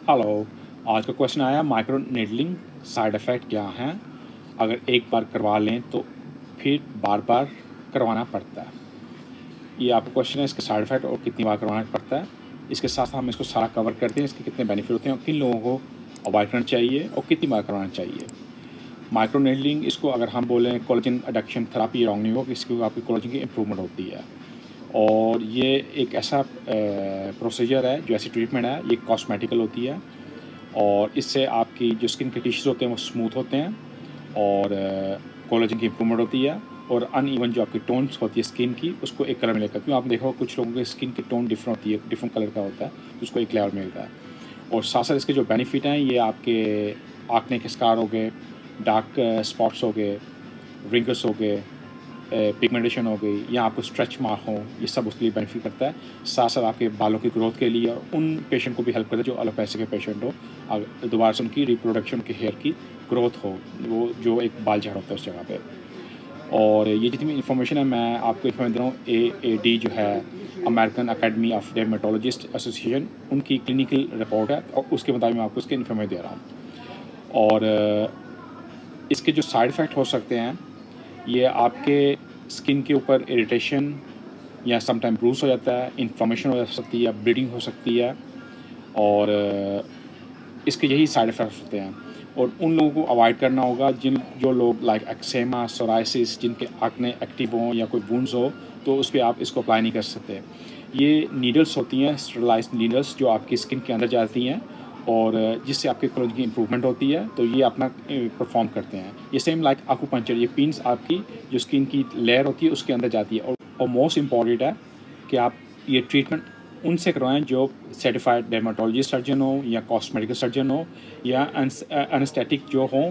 Hello. आज का question आया माइक्रो नीडलिंग साइड इफ़ेक्ट क्या हैं? अगर एक बार करवा लें तो फिर बार बार करवाना पड़ता है। ये आपका क्वेश्चन है, इसके साइड इफ़ेक्ट और कितनी बार करवाना पड़ता है। इसके साथ हम इसको सारा कवर करते हैं, इसके कितने बेनिफिट होते हैं और किन लोगों को अवॉइड करना चाहिए और कितनी बार करवाना चाहिए। माइक्रो नीडलिंग, इसको अगर हम बोलें कोलेजन एडक्शन थेरेपी, रॉन्ग नहीं होगा, इसकी आपकी कोलेजन की इंप्रूवमेंट होती है। और ये एक ऐसा प्रोसीजर है, जो ऐसी ट्रीटमेंट है, ये कॉस्मेटिकल होती है और इससे आपकी जो स्किन के टिश्यूज़ होते हैं वो स्मूथ होते हैं और कोलेजन की इंप्रूवमेंट होती है और अनइवन जो आपकी टोन्स होती है स्किन की, उसको एक कलर मिलेगा। क्योंकि आप देखो कुछ लोगों की स्किन की टोन डिफरेंट होती है, डिफरेंट कलर का होता है, तो उसको एक लेवल मिलता है। और साथ साथ इसके जो बेनिफिट हैं, ये आपके एक्ने के स्कार हो गए, डार्क स्पॉट्स हो गए, रिंकल्स हो गए, पिगमेंटेशन हो गई या आपको स्ट्रेच मार्क हो, ये सब उसके लिए बेनिफिट करता है। साथ साथ आपके बालों की ग्रोथ के लिए और उन पेशेंट को भी हेल्प करता है जो एलोपेसिया के पेशेंट हो, दोबारा से उनकी रिप्रोडक्शन के हेयर की ग्रोथ हो, वो जो एक बाल झाड़ होता है उस जगह पे। और ये जितनी इन्फॉर्मेशन है मैं आपको इन्फॉर्मेशन दे रहा हूँ, AAD जो है, American academy of dermatologist association, उनकी क्लिनिकल रिपोर्ट है और उसके मुताबिक मैं आपको इसके इन्फॉर्मेशन दे रहा हूँ। और इसके जो साइड इफ़ेक्ट हो सकते हैं, ये आपके स्किन के ऊपर इरिटेशन या समटाइम ब्रूस हो जाता है, इन्फ्लेमेशन हो सकती है, ब्लीडिंग हो सकती है और इसके यही साइड इफ़ेक्ट्स होते हैं। और उन लोगों को अवॉइड करना होगा जो लोग लाइक एक्सेमा, सोराइसिस, जिनके एक्ने एक्टिव हों या कोई वुंड्स हो, तो उस पर आप इसको अप्लाई नहीं कर सकते। ये नीडल्स होती हैं, स्टेरिलाइज्ड नीडल्स, जो आपकी स्किन के अंदर जाती हैं और जिससे आपके कोलेजन की इंप्रूवमेंट होती है, तो ये अपना परफॉर्म करते हैं। ये सेम लाइक आकुपंचर, ये पिन्स आपकी जो स्किन की लेयर होती है उसके अंदर जाती है। और मोस्ट इम्पॉर्टेंट है कि आप ये ट्रीटमेंट उनसे करवाएं जो सर्टिफाइड डर्मेटोलॉजिस्ट सर्जन हो या कॉस्मेटिकल सर्जन हो या एनेस्थेटिक जो हो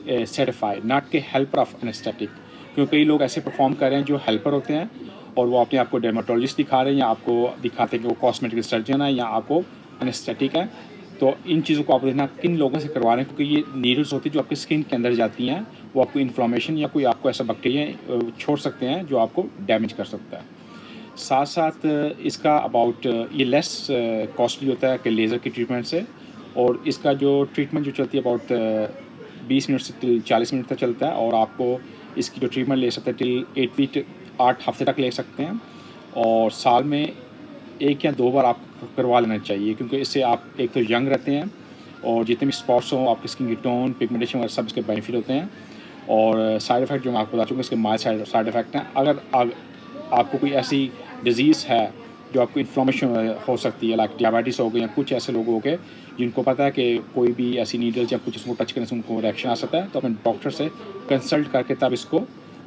सर्टिफाइड, नॉट के हेल्पर ऑफ एनेस्थेटिक। क्योंकि कई लोग ऐसे परफॉर्म कर रहे हैं जो हेल्पर होते हैं और वो अपने आप को डर्मेटोलॉजिस्ट दिखा रहे हैं या आपको दिखाते हैं कि वो कॉस्मेटिकल सर्जन है या आपको एनेस्थेटिक है। तो इन चीज़ों को आप देखना किन लोगों से करवा रहे हैं, क्योंकि ये नीडल्स होती है जो आपकी स्किन के अंदर जाती हैं, वो आपको इन्फ्लेमेशन या कोई आपको ऐसा बैक्टीरिया छोड़ सकते हैं जो आपको डैमेज कर सकता है। साथ साथ इसका अबाउट ये लेस कॉस्टली होता है कि लेज़र की ट्रीटमेंट से। और इसका जो ट्रीटमेंट जो चलती है अबाउट 20 मिनट से टिल 40 मिनट तक चलता है और आपको इसकी जो ट्रीटमेंट ले सकते हैं टिल 8 वीक 8 हफ्ते तक ले सकते हैं। और साल में 1 या 2 बार आपको करवा लेना चाहिए, क्योंकि इससे आप एक तो यंग रहते हैं और जितने भी स्पॉट्स हों, आपकी स्किन की टोन, पिगमेंटेशन वगैरह सब इसके बेनिफिट होते हैं। और साइड इफ़ेक्ट जो मैं आपको बता चुका, इसके माइल्ड साइड इफ़ेक्ट हैं। अगर आपको कोई ऐसी डिज़ीज़ है जो आपको इन्फ्लेमेशन हो सकती है, लाइक डायबिटीज़ हो गई या कुछ ऐसे लोग हो गए जिनको पता है कि कोई भी ऐसी नीडल्स या कुछ इसको टच करने से उनको रिएक्शन आ सकता है, तो अपने डॉक्टर से कंसल्ट करके तब इसको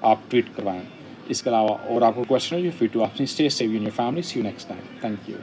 आप ट्रीट करवाएं। इसके अलावा और आपको क्वेश्चन है, you free to ask me. Stay safe in your family. See you next time. Thank you.